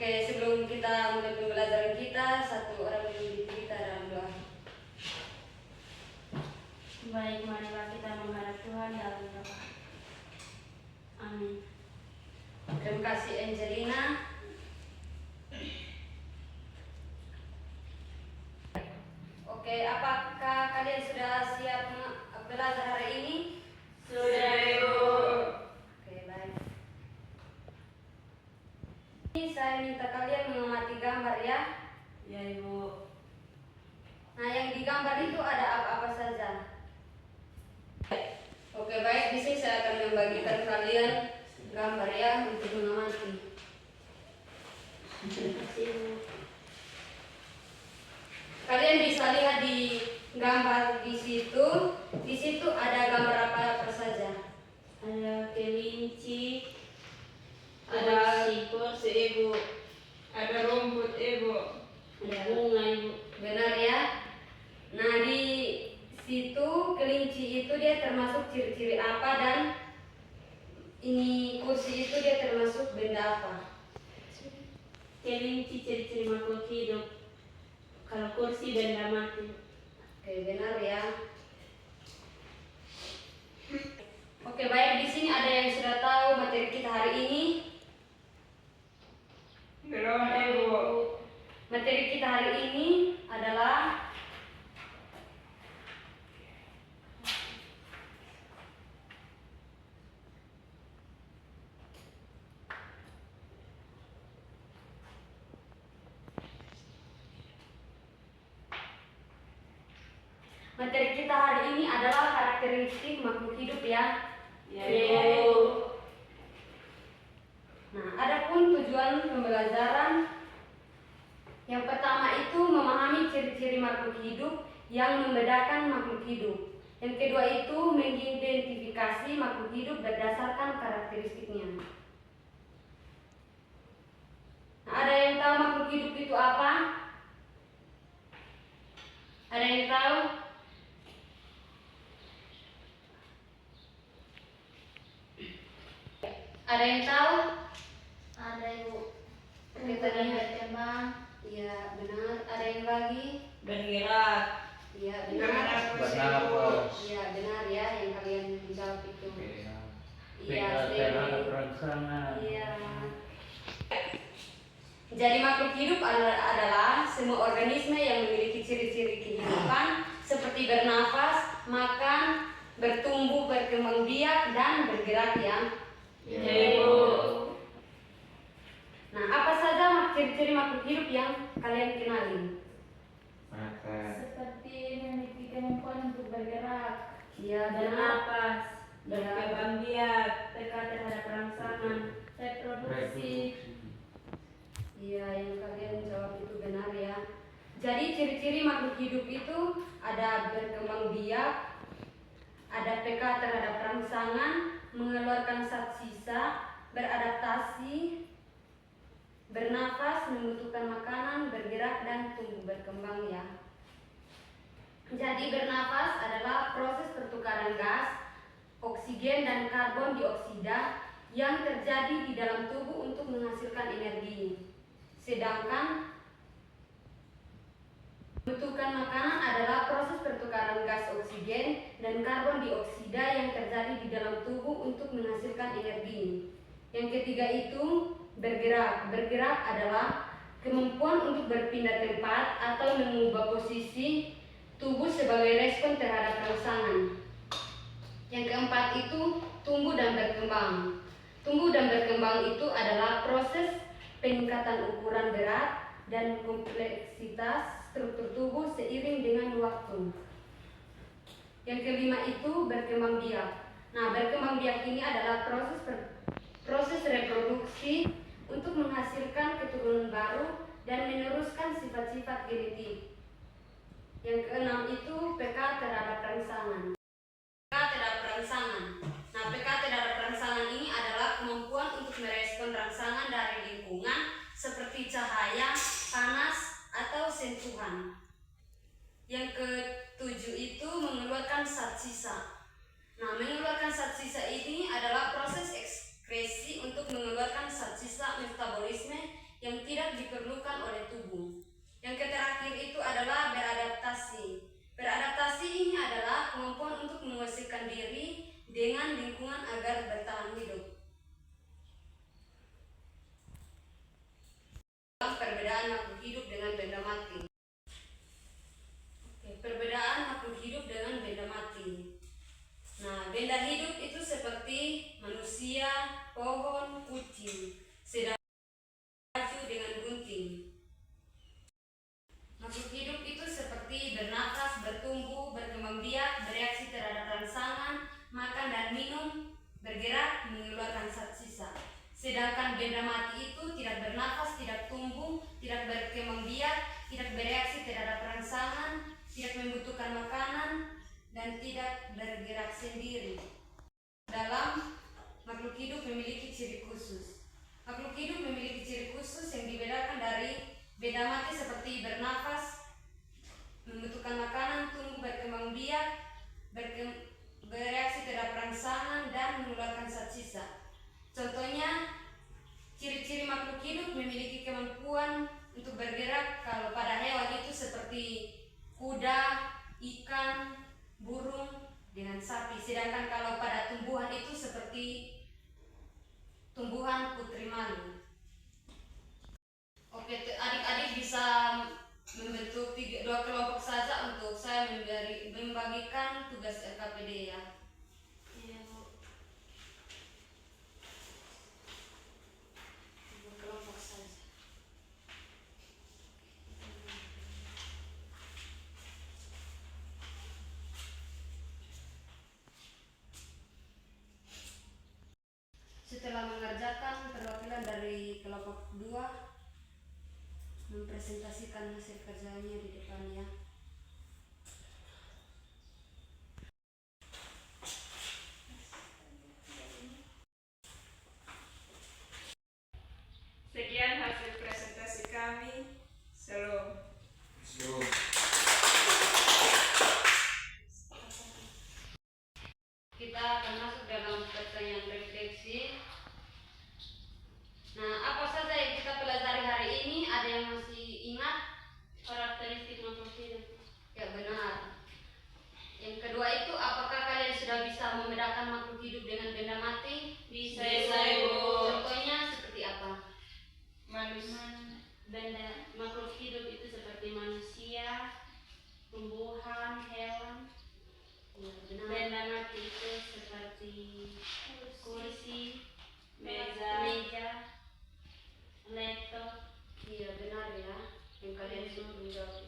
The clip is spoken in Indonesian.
Oke, sebelum kita mulai pembelajaran kita, satu orang memimpin kita dalam doa. Baik, marilah kita menghadap Tuhan dalam doa. Amin. Terima kasih Angelina. Oke, apakah kalian sudah siap belajar hari ini? Sudah, Ibu. Oke, baik. Ini saya minta kalian mengamati gambar ya. Ya, Ibu. Nah, yang di gambar itu ada apa-apa saja. Oke, baik. Di sini saya akan membagikan kalian gambar ya untuk mengamati. Terima kasih, Ibu. Kalian bisa lihat di gambar di situ. Di situ ada gambar apa saja. Ada kelinci, Ada kursi Ibu, ada rumput Ibu, ada bunga, Ibu. Benar ya. Nah, di situ kelinci itu dia termasuk ciri-ciri apa, dan ini kursi itu dia termasuk benda apa? Kelinci ciri-ciri makhluk hidup. Kalau kursi benda mati. Oke, benar ya. Oke, baik. Di sini ada yang sudah tahu materi kita hari ini. belum Ibu. Materi kita hari ini adalah karakteristik makhluk hidup ya. Ya, Ibu. Nah, adapun tujuan pembelajaran yang pertama itu memahami ciri-ciri makhluk hidup yang membedakan makhluk hidup. Yang kedua itu mengidentifikasi makhluk hidup berdasarkan karakteristiknya. Nah, ada yang tahu makhluk hidup itu apa? Ada yang tahu? Ada yang tahu? Ada, Ibu. Kita lihat. Iya, benar. Ada yang lagi? Bergerak. Iya, benar. Bernafas. Iya, benar ya yang kalian jawab itu. Iya, terhadap rangsangan. Iya. Jadi makhluk hidup adalah semua organisme yang memiliki ciri-ciri kehidupan seperti bernafas, makan, bertumbuh, berkembang biak, dan bergerak ya. Ya, Ibu. Nah, apa saja ciri-ciri makhluk hidup yang kalian kenali? Makan. Seperti memiliki kemampuan untuk bergerak, Iya, benar. bernapas, Berkembang biak. peka terhadap rangsangan, reproduksi. Iya, yang kalian jawab itu benar ya. Jadi ciri-ciri makhluk hidup itu ada berkembang biak, ada peka terhadap rangsangan, mengeluarkan zat sisa, beradaptasi, bernafas, membutuhkan makanan, bergerak, dan tumbuh berkembang ya. Jadi bernafas adalah proses pertukaran gas, oksigen, dan karbon dioksida yang terjadi di dalam tubuh untuk menghasilkan energi. Sedangkan membutuhkan makanan adalah proses pertukaran gas oksigen dan karbon dioksida yang terjadi di dalam tubuh untuk menghasilkan energi. Yang ketiga itu bergerak. Bergerak adalah kemampuan untuk berpindah tempat atau mengubah posisi tubuh sebagai respon terhadap rangsangan. Yang keempat itu tumbuh dan berkembang. Tumbuh dan berkembang itu adalah proses peningkatan ukuran berat dan kompleksitas struktur tubuh seiring dengan waktu. Yang kelima itu berkembang biak. Nah, berkembang biak ini adalah proses reproduksi untuk menghasilkan keturunan baru dan meneruskan sifat-sifat genetik. Yang keenam itu peka terhadap rangsangan. Peka terhadap rangsangan. Nah, peka terhadap rangsangan ini adalah kemampuan untuk merespon rangsangan dari lingkungan seperti cahaya, panas, atau sentuhan. Yang ketujuh itu mengeluarkan zat sisa. Nah, mengeluarkan zat sisa ini adalah proses ekskresi untuk mengeluarkan zat sisa metabolisme yang tidak Sedangkan benda mati itu tidak bernafas, tidak tumbuh, tidak berkembang biak, tidak bereaksi terhadap rangsangan, tidak membutuhkan makanan, dan tidak bergerak sendiri. Dalam makhluk hidup memiliki ciri khusus. Makhluk hidup memiliki ciri khusus yang dibedakan dari benda mati seperti bernafas, membutuhkan makanan, tumbuh, berkembang biak, bereaksi terhadap rangsangan, dan mengeluarkan zat sisa. Contohnya, ciri-ciri makhluk hidup memiliki kemampuan untuk bergerak kalau pada hewan itu seperti kuda, ikan, burung, dengan sapi. Sedangkan kalau pada tumbuhan itu seperti tumbuhan putri malu. Oke, adik-adik bisa membentuk dua kelompok saja untuk saya membagikan tugas LKPD ya. Iya, Bu. Dua kelompok saja. Setelah mengerjakan, perwakilan dari kelompok 2 mempresentasikan hasil kerjanya di depan ya. Sekian hasil presentasi kami. Shalom. Kita akan masuk dalam pertanyaan refleksi. Nah, apa saja yang kita pelajari hari ini? Ada yang masih ingat? Karakteristik makhluk hidup. Ya, benar. Yang kedua itu, apakah kalian sudah bisa membedakan makhluk hidup dengan benda mati? Bisa, Ibu. Contohnya seperti apa? Manusia. Benda makhluk hidup itu seperti manusia, tumbuhan, hewan. Ya, benar. Benda mati itu seperti kursi, meja, laptop. Iya, benar ya. Yang kalian sudah menjawab